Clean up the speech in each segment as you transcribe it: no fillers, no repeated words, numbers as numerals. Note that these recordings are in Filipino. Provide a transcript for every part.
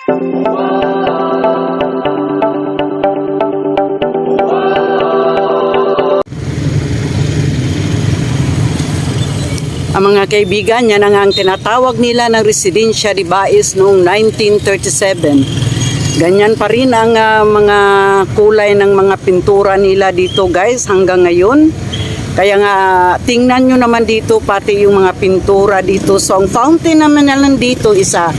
Ang mga kaibigan, yan ang tinatawag nila ng Residencia de Bais noong 1937. Ganyan pa rin ang mga kulay ng mga pintura nila dito guys hanggang ngayon. Kaya nga tingnan nyo naman dito pati yung mga pintura dito. So ang fountain naman nalang dito isa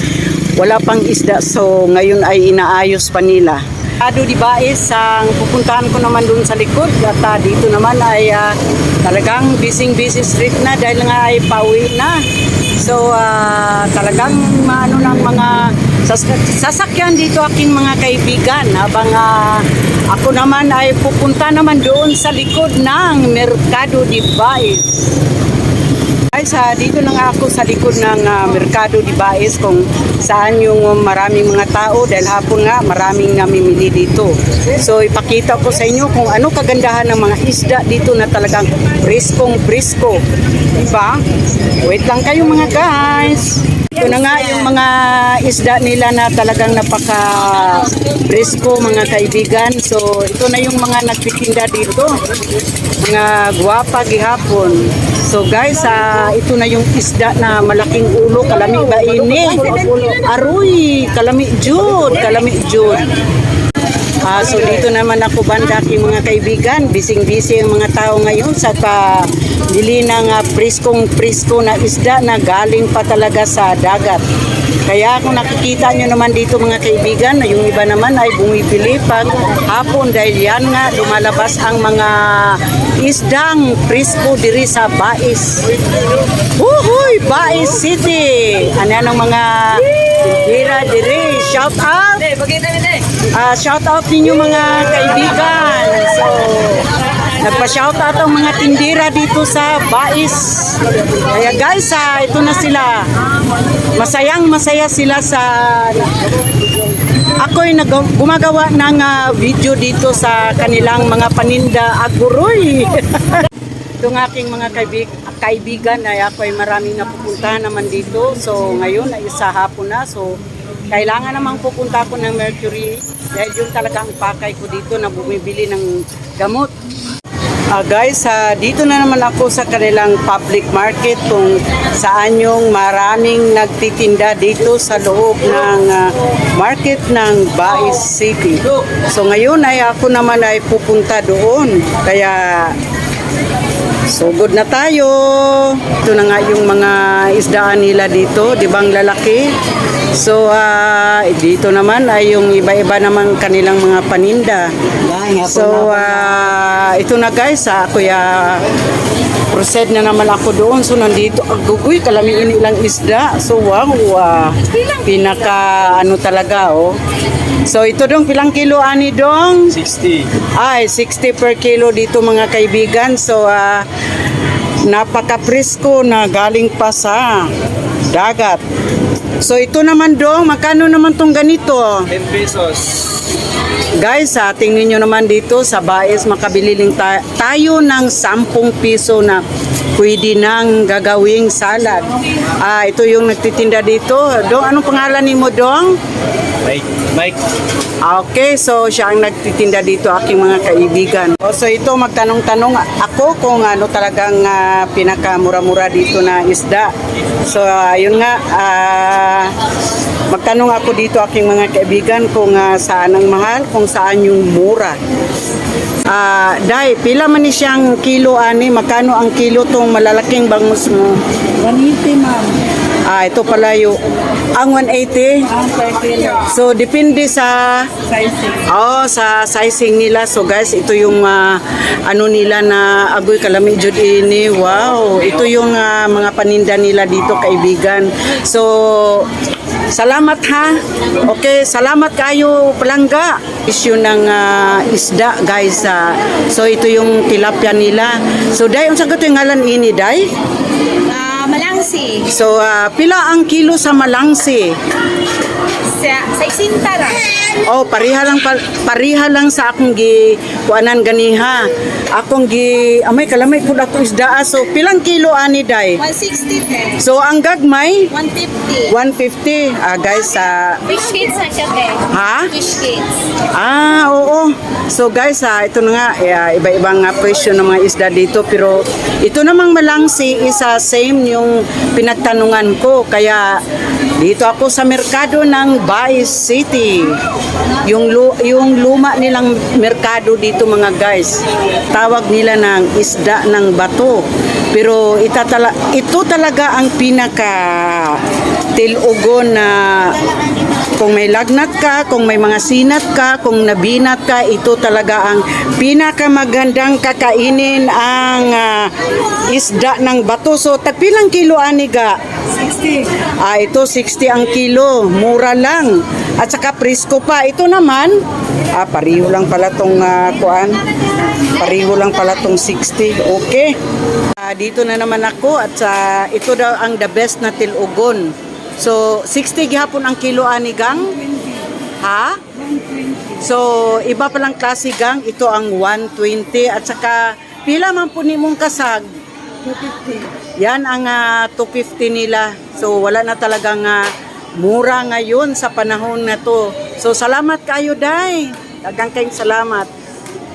wala pang isda, so ngayon ay inaayos pa nila. Mercado de Bais ang pupuntahan ko naman dun sa likod at dito naman ay talagang busy street na dahil nga ay pauwi na. So talagang maano ng mga sasakyan dito aking mga kaibigan habang ako naman ay pupunta naman doon sa likod ng Mercado de Bais. Guys, dito na nga ako sa likod ng Mercado de Bais kung saan yung maraming mga tao dahil hapon nga maraming namimili dito. So ipakita ko sa inyo kung ano kagandahan ng mga isda dito na talagang priskong-prisko. Diba? Wait lang kayo mga guys. Ito na nga yung mga isda nila na talagang napaka-presko mga kaibigan. So ito na yung mga nagtitinda dito. Mga guwapa gihapon. So guys, ito na yung isda na malaking ulo. Kalami ba ini? Aruy, kalami jud. So dito naman ako banda aking mga kaibigan. Bising-busy ang mga tao ngayon sa bili ng priskong-prisko na isda na galing pa talaga sa dagat. Kaya kung nakikita nyo naman dito mga kaibigan, yung iba naman ay bumibili pag hapon dahil yan nga lumalabas ang mga isdang prisko diri sa Bais. Huhuy! Bais City! Ano yan ang mga tindira diri? Shout out! Shout out ninyo mga kaibigan. So, nagpa-shout out ang mga tindira dito sa Bais. Kaya guys, ito na sila. Masaya sila sa ako'y gumagawa ng video dito sa kanilang mga paninda aguroy. Itong aking mga kaibigan ay ako ay maraming napupunta naman dito. So ngayon ay isa hapon na. So kailangan namang pupunta ko ng Mercury dahil yun talaga ang pakay ko dito na bumibili ng gamot. Guys, dito na naman ako sa kanilang public market kung saan yung maraming nagtitinda dito sa loob ng market ng Bais City. So ngayon ay ako naman ay pupunta doon. Kaya sugod na tayo. Ito na nga yung mga isdaan nila dito, di bang lalaki? So dito naman ay yung iba-iba naman kanilang mga paninda. So ito na guys, ako proceed na naman ako doon. So nandito, agugoy, kalamiin ilang isda. So wow, pinaka ano talaga oh. So ito dong pilang kilo ani dong? 60. Ay, 60 per kilo dito mga kaibigan. So napaka-presko na galing pa sa dagat. So ito naman dong, magkano naman tong ganito? 10 pesos. Guys, tingnan nyo naman dito sa Bais, makabili lang tayo ng 10 piso na pwede nang gagawing salad. Ito yung nagtitinda dito. Dong, anong pangalan ni mo dong? Mike. Okay, so siya ang nagtitinda dito, aking mga kaibigan. So ito, magtanong-tanong ako kung ano talagang pinakamura-mura dito na isda. So ayun nga, magtanong ako dito aking mga kaibigan kung saan ang mahal, kung saan yung mura. Day, pila man ni siyang kilo ani? Magkano ang kilo tong malalaking bangus mo? 180 ma'am. Ito pala yung ang 180. So depende sa Sizing. sa sizing nila. So guys, ito yung ano nila na agoy kalami jud ini. Wow, ito yung mga paninda nila dito kaibigan. So salamat ha. Okay, salamat kayo palangga. Issue ng isda guys. So ito yung tilapia nila. So day unsa gato yung ngalan ini day? Malangsi. So pila ang kilo sa malangsi? Sa isinta ra. Oh, pariha lang sa akong gi kuanan ganiha. Akong gi amay kalamay pud ako isda. So pilang kilo ani day? 160 te. So ang gagmay 150. 150. Guys, Fish cakes na siya te. ha? Fish cakes. Oo. So guys, ito na nga, iba-ibang presyo ng mga isda dito. Pero ito namang malangsi, isa same yung pinagtanungan ko. Kaya dito ako sa merkado ng Baez City. Yung luma nilang merkado dito mga guys. Tawag nila ng isda ng bato. Pero ito talaga ang pinaka tilugon na kung may lagnat ka, kung may mga sinat ka, kung nabinat ka, ito talaga ang pinakamagandang kakainin ang isda ng bato. So, tagpilang kilo aniga? 60. Ito 60 ang kilo. Mura lang. At saka presko pa. Ito naman, pariho lang pala tong kuan. Pariho lang pala tong 60. Okay. Dito na naman ako at ito daw ang the best na tilugon. So, 60 gihapon ang kilo ani gang? Ha? So, iba palang klase gang. Ito ang 120 at saka pila man po ni mong kasag? 250. Yan ang 250 nila. So, wala na talagang mura ngayon sa panahon na to. So, salamat kayo, day. Dagang kayong salamat.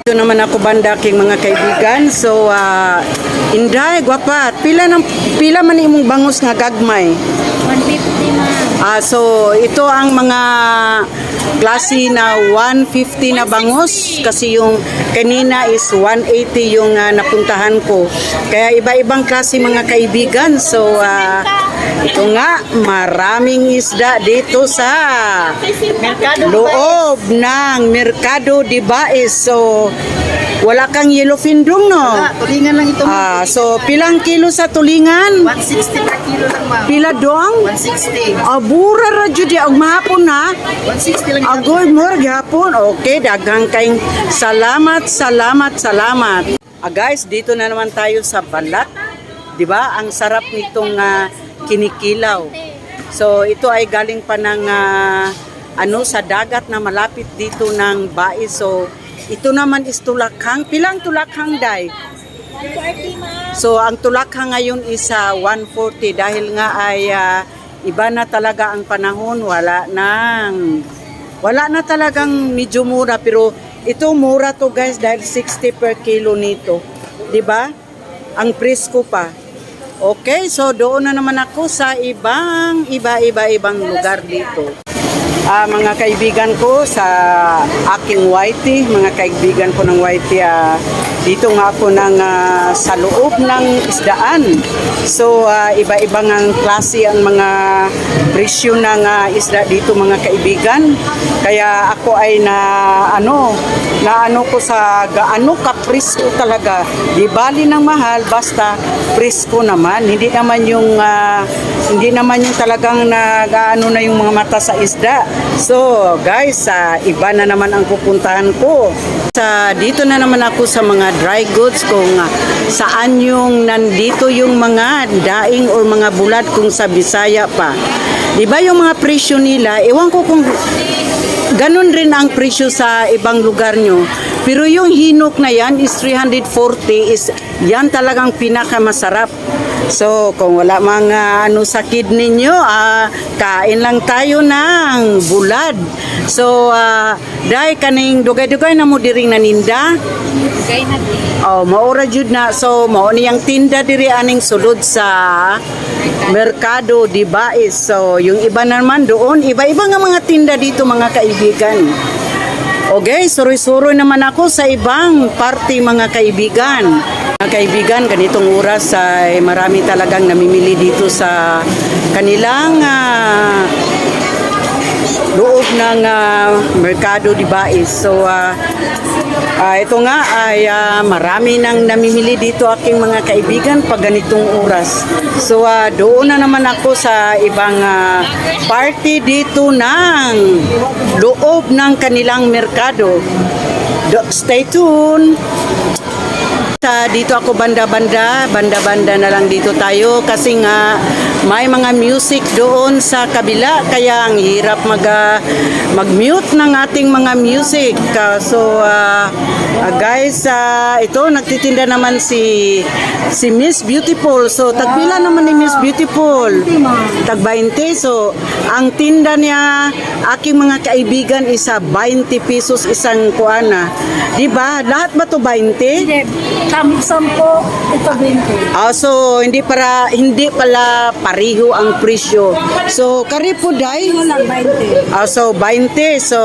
Ito naman ako banda king mga kaibigan. So, Inday, gwapa. Pila man imong bangus nga gagmay? 150 ma. So, ito ang mga klase na 150 na bangus kasi yung kanina is 180 yung napuntahan ko. Kaya iba-ibang klase mga kaibigan. So, ito nga, maraming isda dito sa loob ng Merkado de Baez. So, wala kang yellowfin dong, no? Tulingan lang ito. So, pilang kilo sa tulingan? 160 per kilo lang ma'am. Pila dong? 160. Bura ra jud ang mahapon na. 160 lang ito. Agoy mo gihapon. Okay, daghang kayong salamat. Guys, dito na naman tayo sa balat. 'Di ba? Ang sarap nitong kinikilaw. So, ito ay galing pa ng sa dagat na malapit dito ng Baez. So, ito naman is tulakhang. Pilang tulakhang, day? 140 ma. So, ang tulakhang ngayon is 140 dahil nga ay iba na talaga ang panahon. Wala na talagang medyo mura. Pero ito mura to guys dahil 60 per kilo nito. 'Di ba? Ang presko pa. Okay, so doon na naman ako sa ibang lugar dito. Mga kaibigan ko sa aking YT, mga kaibigan ko ng YT, dito nga ako sa loob ng isdaan. So, iba-ibang klase ang mga presyo ng isda dito mga kaibigan. Kaya ako ay naano ko sa gaano ka presko talaga. Di bali ng mahal, basta presko naman. Hindi naman yung talagang nagaano na yung mga mata sa isda. So, guys, iba na naman ang pupuntahan ko. Dito na naman ako sa mga dry goods kung saan yung nandito yung mga daing or mga bulad kung sa Bisaya pa. Diba yung mga presyo nila, ewan ko kung ganun rin ang presyo sa ibang lugar nyo. Pero yung hinok na yan is 340, yan talagang pinakamasarap. So, kung wala mga sakit ninyo, kain lang tayo ng bulad. So, dahil kaning dugay-dugay na mo diring naninda. Gay na di. Maura jud na. So, mao niyang tinda diri aning sulod sa Merkado de Baez. So, yung iba naman doon, iba-iba nga mga tinda dito mga kaibigan. Okay, suroy-suroy naman ako sa ibang party mga kaibigan. Mga kaibigan, ganitong oras ay marami talagang namimili dito sa kanilang loob ng Merkado de Baez. So, ito nga ay marami nang namimili dito aking mga kaibigan pag ganitong oras. So, doon na naman ako sa ibang party dito ng loob ng kanilang merkado. Stay tuned! Dito ako banda-banda na lang dito tayo kasi nga may mga music doon sa kabila kaya ang hirap mag-mute ng ating mga music. Guys, ito nagtitinda naman si Miss Beautiful. So tagpila naman ni Miss Beautiful. Tag 20. So ang tinda niya aking mga kaibigan isa 20 pesos isang kuana. Di ba? Lahat ba to 20? Sampo, ito 20. So hindi pala pareho ang presyo. So kari po day Walang 20. so 20. So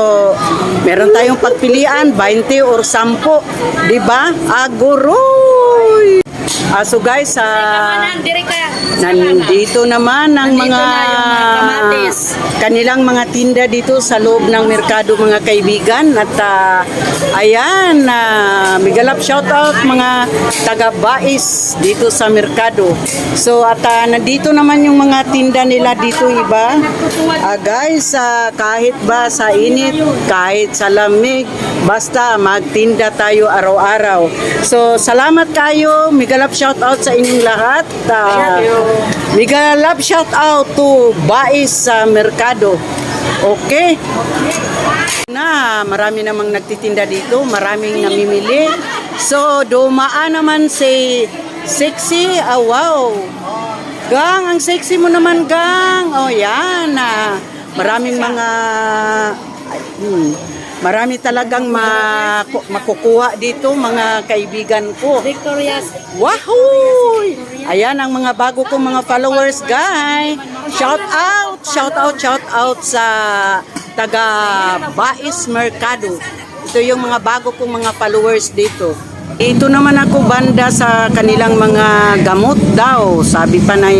meron tayong pagpilian 20 or 10, 'di ba? Aguroy. So guys, Dire ka. nandito naman ang mga kanilang mga tinda dito sa loob ng merkado mga kaibigan at ayan, migalap shoutout mga taga-Bais dito sa merkado. So at nandito naman yung mga tinda nila dito iba. Guys, kahit ba sa init, kahit sa lamig, basta magtinda tayo araw-araw. So salamat kayo, migalap shoutout sa inyong lahat. Migalap shoutout to Bais sa merkado. Okay? Marami namang nagtitinda dito, maraming namimili. So dumaan naman si Sexy. Wow. Gang, ang sexy mo naman, Gang. Oh, yan. Maraming mga marami talagang makukuha dito mga kaibigan ko. Victoria's. Wahoo! Ayan ang mga bago kong mga followers, guys. Shout out sa taga Bais Mercado. Ito yung mga bago kong mga followers dito. Ito naman ako banda sa kanilang mga gamot daw. Sabi pa na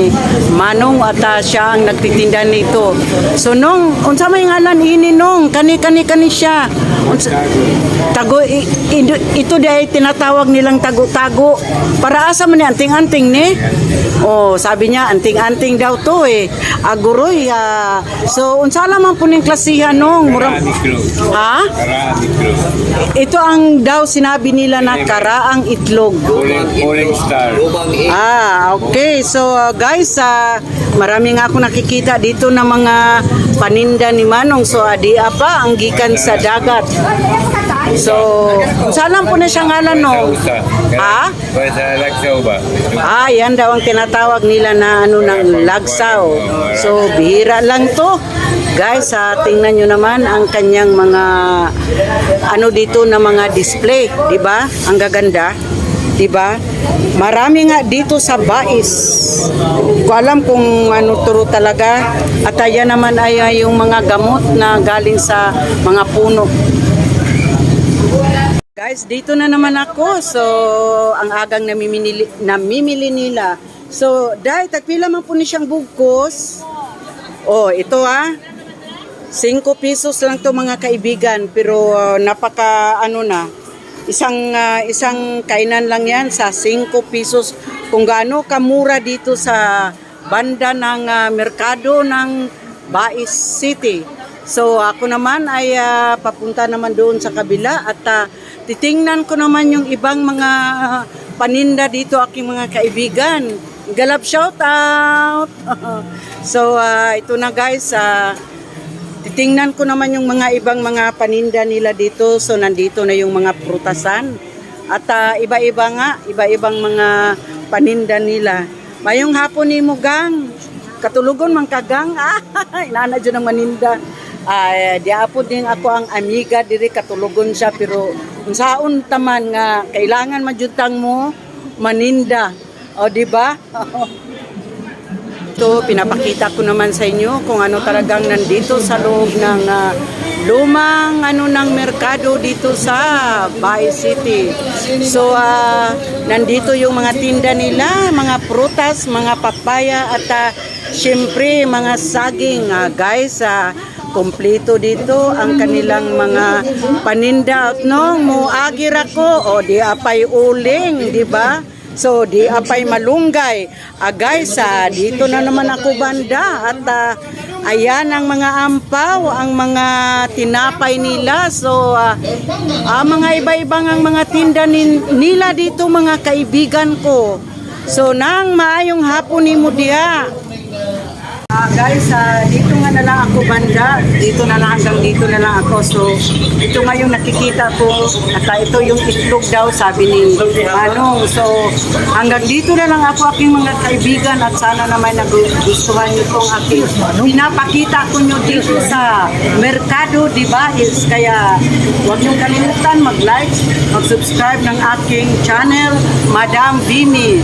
Manong at siya ang nagtitinda nito. So nung unsa may ngalan ini nung kani siya. Ito dai tinatawag nilang tago-tago. Para asa man ni anting-anting ni? Oh, sabi niya anting-anting daw to Aguroy. So unsa lamang po ning klasihan nung murang ha? Ito ang daw sinabi nila na karaang itlog. Falling star. Okay. So guys, marami nga ako nakikita dito na mga paninda ni Manong. So adi apa ang gikan sa dagat. So saan po na siya ngalan no? Ha? Yan daw ang tinatawag nila na ng lagsaw. So bihira lang to. Guys, tingnan nyo naman ang kanyang mga dito na mga display, 'di ba? Ang gaganda, 'di ba? Marami nga dito sa Bais. Ko alam kung turo talaga. At ayan naman ay yung mga gamot na galing sa mga puno. Guys, dito na naman ako. So, ang agang namimili nila. So, dahil tagpila man po ni siyang bugkos. Oh, ito 5 pesos lang to mga kaibigan, pero napaka isang kainan lang yan sa 5 pesos. Kung gaano kamura dito sa banda ng merkado ng Bais City. So ako naman ay papunta naman doon sa kabila at titingnan ko naman yung ibang mga paninda dito aking mga kaibigan. Galap shout out. So ito na guys, titingnan ko naman yung mga ibang mga paninda nila dito. So nandito na yung mga prutasan at iba-ibang mga paninda nila. Mayong hapon ni mo, Gang. Katulugon man ka, Gang. Inana dyan ang maninda. Diapod din ako ang amiga diri, katulugon siya, pero unsaon taman nga kailangan madyutang mo maninda. O di ba? Ito, pinapakita ko naman sa inyo kung ano talagang nandito sa loob ng lumang ng merkado dito sa Bais City. So nandito yung mga tinda nila, mga prutas, mga papaya at syempre mga saging. Guys, kompleto dito ang kanilang mga paninda. At nung muagir ako, di apay uling, di ba? So, di apay malunggay. Guys, dito na naman ako banda at Ayan ang mga ampaw, ang mga tinapay nila. So, mga iba-ibang ang mga tinda nila dito mga kaibigan ko. So, nang maayong hapon ni mo diya. Guys, dito nga na lang ako banda. Dito na lang hanggang dito na lang ako. So, ito nga yung nakikita ko. At ito yung itlog daw, sabi ni Manong. So, hanggang dito na lang ako aking mga kaibigan at sana naman nagustuhan nyo itong aking pinapakita ko nyo dito sa Mercado de Bais. Kaya, huwag nyo kalimutan mag-like, mag-subscribe ng aking channel, Madam Vimy.